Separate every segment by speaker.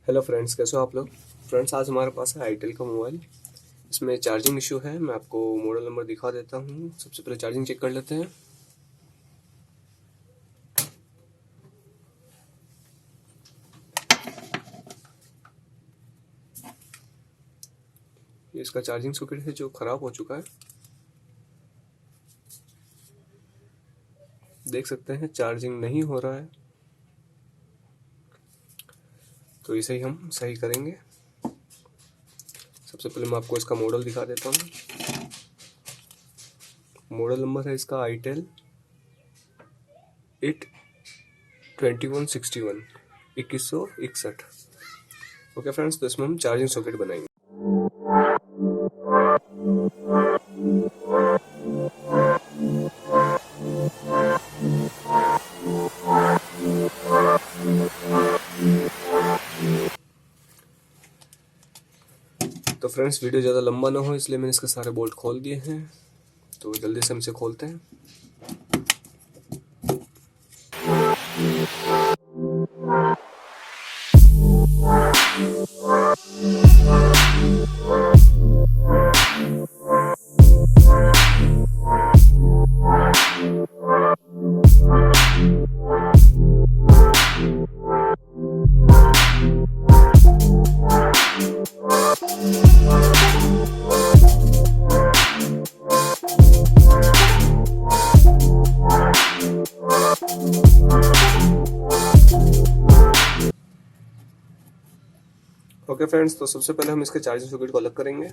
Speaker 1: Hello friends, कैसे हो आप लोग। फ्रेंड्स, आज हमारे पास है आईटेल का मोबाइल। इसमें चार्जिंग इशू है। मैं आपको मॉडल नंबर दिखा देता हूँ। सबसे पहले चार्जिंग चेक कर लेते हैं। ये इसका चार्जिंग सॉकेट है जो ख़राब हो चुका है। देख सकते हैं चार्जिंग नहीं हो रहा है, तो इसे ही हम सही करेंगे। सबसे पहले मैं आपको इसका मॉडल दिखा देता हूँ। मॉडल नंबर है इसका itel 2161 2161। ओके फ्रेंड्स, तो इसमें हम चार्जिंग सॉकेट बनाएंगे। तो फ्रेंड्स, वीडियो ज़्यादा लंबा ना हो इसलिए मैंने इसके सारे बोल्ट खोल दिए हैं। तो जल्दी से हम इसे खोलते हैं। ओके फ्रेंड्स, तो सबसे पहले हम इसके चार्जिंग सॉकेट को अलग करेंगे।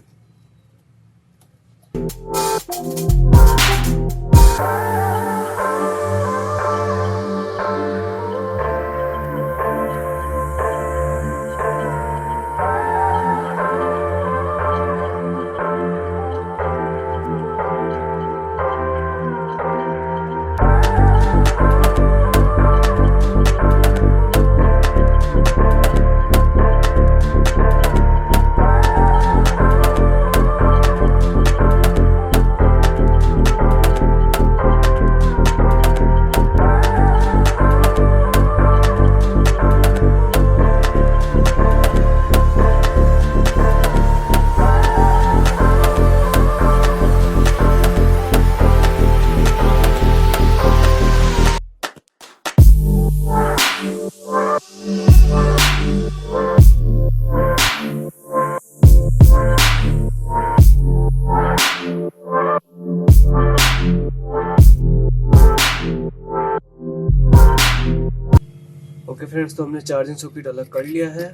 Speaker 1: ओके फ्रेंड्स, तो हमने चार्जिंग सॉकेट अलग कर लिया है।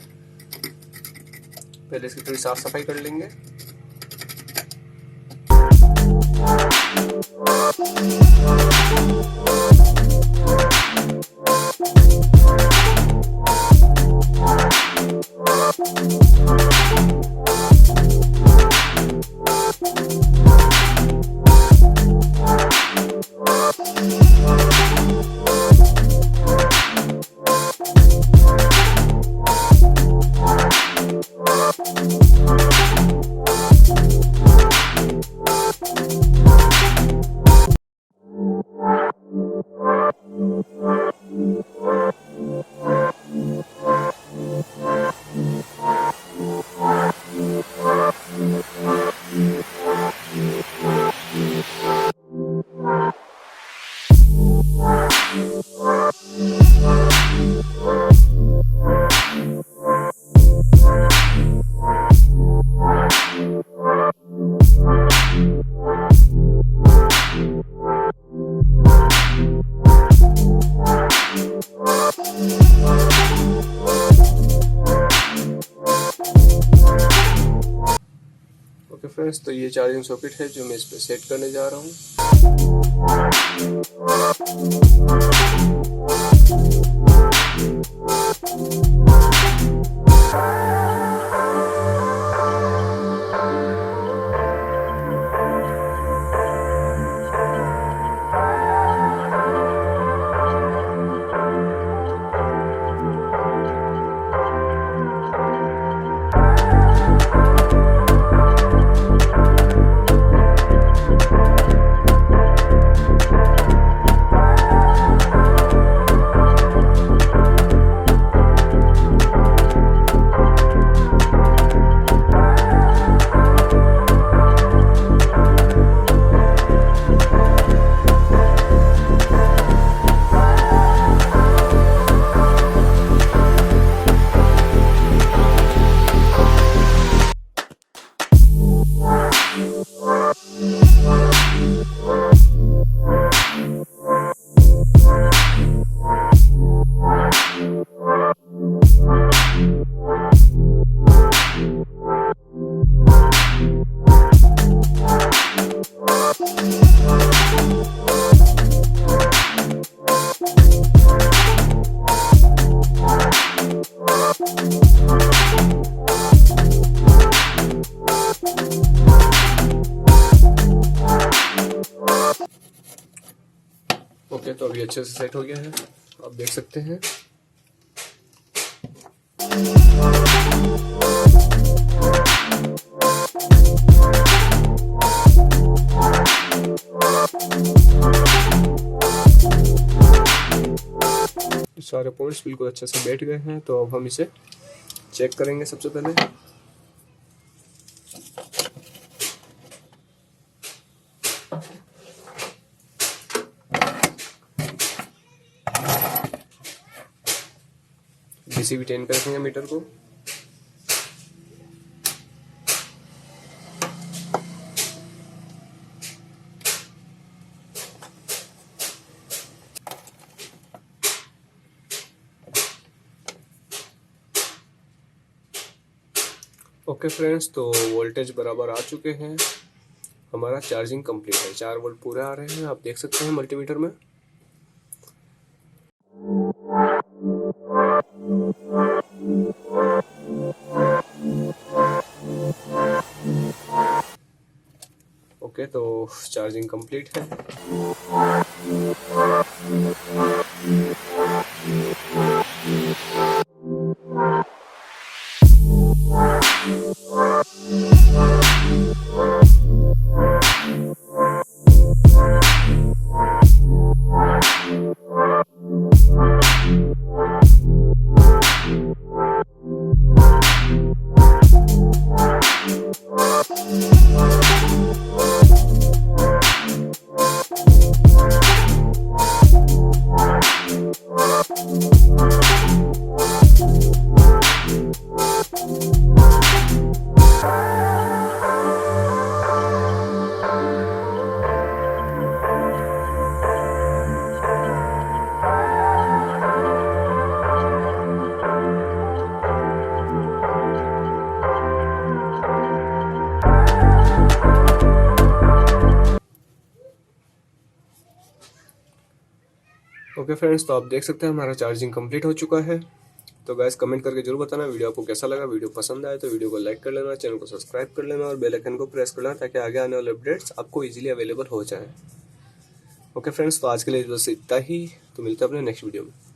Speaker 1: पहले इसकी थोड़ी साफ सफाई कर लेंगे। ओके फ्रेंड्स, तो ये चार्जिंग सॉकेट है जो मैं इस पे सेट करने जा रहा हूँ। ओके, तो अभी अच्छे से सेट हो गया है, आप देख सकते हैं। सारे पॉइंट्स बिल्कुल अच्छे से बैठ गए हैं, तो अब हम इसे चेक करेंगे सबसे पहले। डीसी भी 10 पे रखेंगे मीटर को। ओके फ्रेंड्स, तो वोल्टेज बराबर आ चुके हैं, हमारा चार्जिंग कंप्लीट है, 4 वोल्ट पूरे आ रहे हैं, आप देख सकते हैं मल्टीमीटर में। ओके, तो चार्जिंग कंप्लीट है। ओके फ्रेंड्स, तो आप देख सकते हैं हमारा चार्जिंग कंप्लीट हो चुका है। तो गाइस कमेंट करके जरूर बताना वीडियो आपको कैसा लगा। वीडियो पसंद आए तो वीडियो को लाइक कर लेना, चैनल को सब्सक्राइब कर लेना और बेल आइकन को प्रेस कर लेना, ताकि आगे आने वाले अपडेट्स आपको इजीली अवेलेबल हो जाए। ओके फ्रेंड्स, तो आज के लिए बस इतना ही, तो मिलते हैं अपने नेक्स्ट वीडियो में।